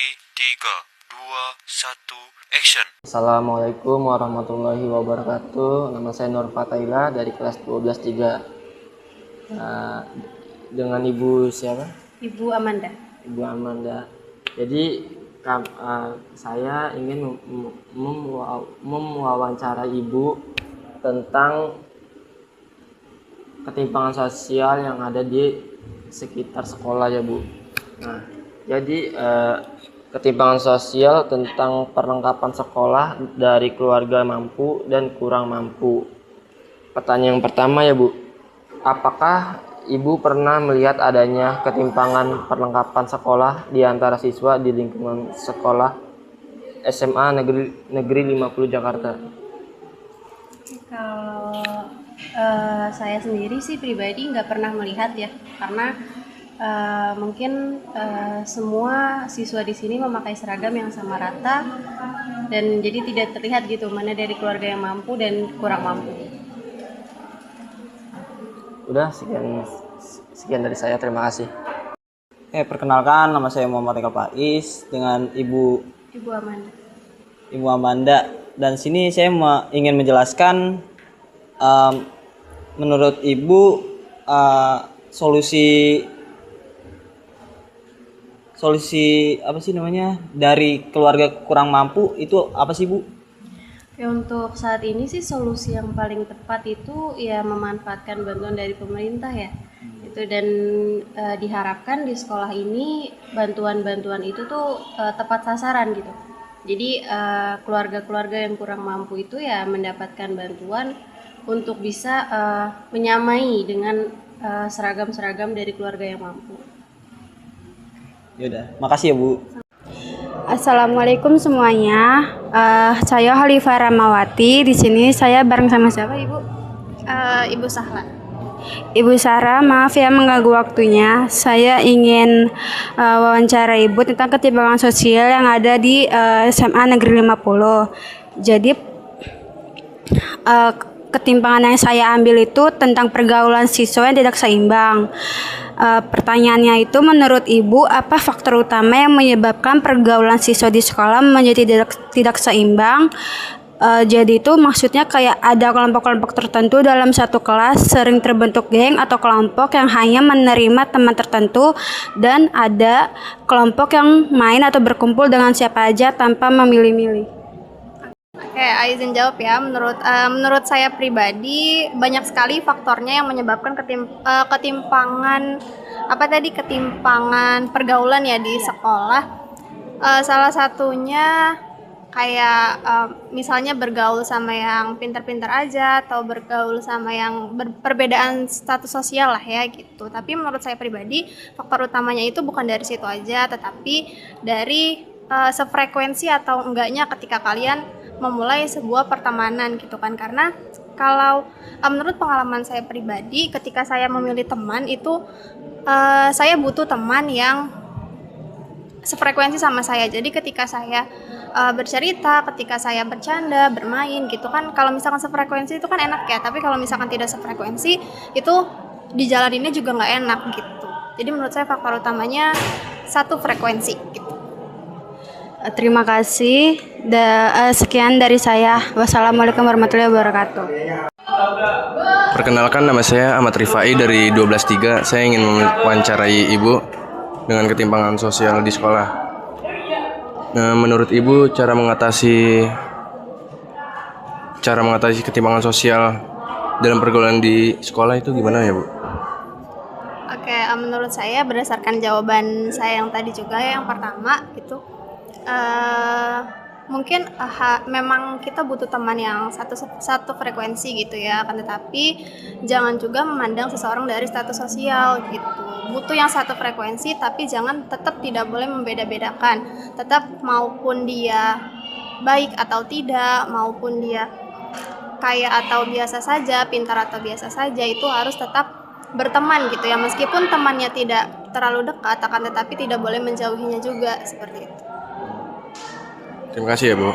3, 2, 1, action. Assalamualaikum warahmatullahi wabarakatuh. Nama saya Nur Fataila dari kelas 12 3. Dengan Ibu siapa? Ibu Amanda. Ibu Amanda. Jadi saya ingin mewawancara Ibu tentang ketimpangan sosial yang ada di sekitar sekolah ya Bu. Nah, jadi ketimpangan sosial tentang perlengkapan sekolah dari keluarga mampu dan kurang mampu. Pertanyaan yang pertama ya Bu, apakah Ibu pernah melihat adanya ketimpangan perlengkapan sekolah di antara siswa di lingkungan sekolah SMA Negeri 50 Jakarta? Kalau saya sendiri sih pribadi nggak pernah melihat ya, karena mungkin semua siswa di sini memakai seragam yang sama rata dan jadi tidak terlihat gitu mana dari keluarga yang mampu dan kurang mampu. Udah sekian dari saya, terima kasih. Perkenalkan, nama saya Muhammad Eka Faiz dengan Ibu Amanda. Dan sini saya ingin menjelaskan menurut Ibu solusi apa sih namanya dari keluarga kurang mampu itu apa sih Bu? Ya, untuk saat ini sih solusi yang paling tepat itu ya memanfaatkan bantuan dari pemerintah ya. Itu dan diharapkan di sekolah ini bantuan-bantuan itu tuh tepat sasaran gitu. Jadi keluarga-keluarga yang kurang mampu itu ya mendapatkan bantuan untuk bisa menyamai dengan seragam-seragam dari keluarga yang mampu. Yaudah, makasih ya Bu. Assalamualaikum semuanya. Saya Halifah Ramawati. Di sini saya bareng sama siapa Ibu? Ibu Sahla. Ibu Sarah, maaf ya mengganggu waktunya. Saya ingin wawancara Ibu tentang ketimpangan sosial yang ada di SMA Negeri 50. Jadi ketimpangan yang saya ambil itu tentang pergaulan siswa yang tidak seimbang. Pertanyaannya itu, menurut Ibu, apa faktor utama yang menyebabkan pergaulan siswa di sekolah menjadi tidak seimbang? Jadi itu maksudnya kayak ada kelompok-kelompok tertentu dalam satu kelas sering terbentuk geng atau kelompok yang hanya menerima teman tertentu, dan ada kelompok yang main atau berkumpul dengan siapa aja tanpa memilih-milih. Oke, izin jawab ya. Menurut saya pribadi banyak sekali faktornya yang menyebabkan ketimpangan pergaulan ya di sekolah. Salah satunya kayak misalnya bergaul sama yang pintar-pintar aja atau bergaul sama yang perbedaan status sosial lah ya gitu. Tapi menurut saya pribadi faktor utamanya itu bukan dari situ aja, tetapi dari sefrekuensi atau enggaknya ketika kalian memulai sebuah pertemanan gitu kan. Karena kalau menurut pengalaman saya pribadi, ketika saya memilih teman itu saya butuh teman yang sefrekuensi sama saya. Jadi ketika saya bercerita, ketika saya bercanda, bermain gitu kan, kalau misalkan sefrekuensi itu kan enak ya, tapi kalau misalkan tidak sefrekuensi itu dijalaninnya juga nggak enak gitu. Jadi menurut saya faktor utamanya satu frekuensi gitu. Terima kasih. Sekian dari saya. Wassalamualaikum warahmatullahi wabarakatuh. Perkenalkan, nama saya Ahmad Rifai dari 12 3. Saya ingin mewawancarai Ibu dengan ketimpangan sosial di sekolah. Nah, menurut Ibu cara mengatasi ketimpangan sosial dalam pergaulan di sekolah itu gimana ya Bu? Oke, menurut saya berdasarkan jawaban saya yang tadi juga yang pertama itu mungkin memang kita butuh teman yang satu frekuensi gitu ya, kan, tetapi jangan juga memandang seseorang dari status sosial gitu. Butuh yang satu frekuensi, tapi tetap tidak boleh membeda-bedakan. Tetap maupun dia baik atau tidak, maupun dia kaya atau biasa saja, pintar atau biasa saja, itu harus tetap berteman gitu ya. Meskipun temannya tidak terlalu dekat, akan tetapi tidak boleh menjauhinya juga, seperti itu. Terima kasih ya Bu.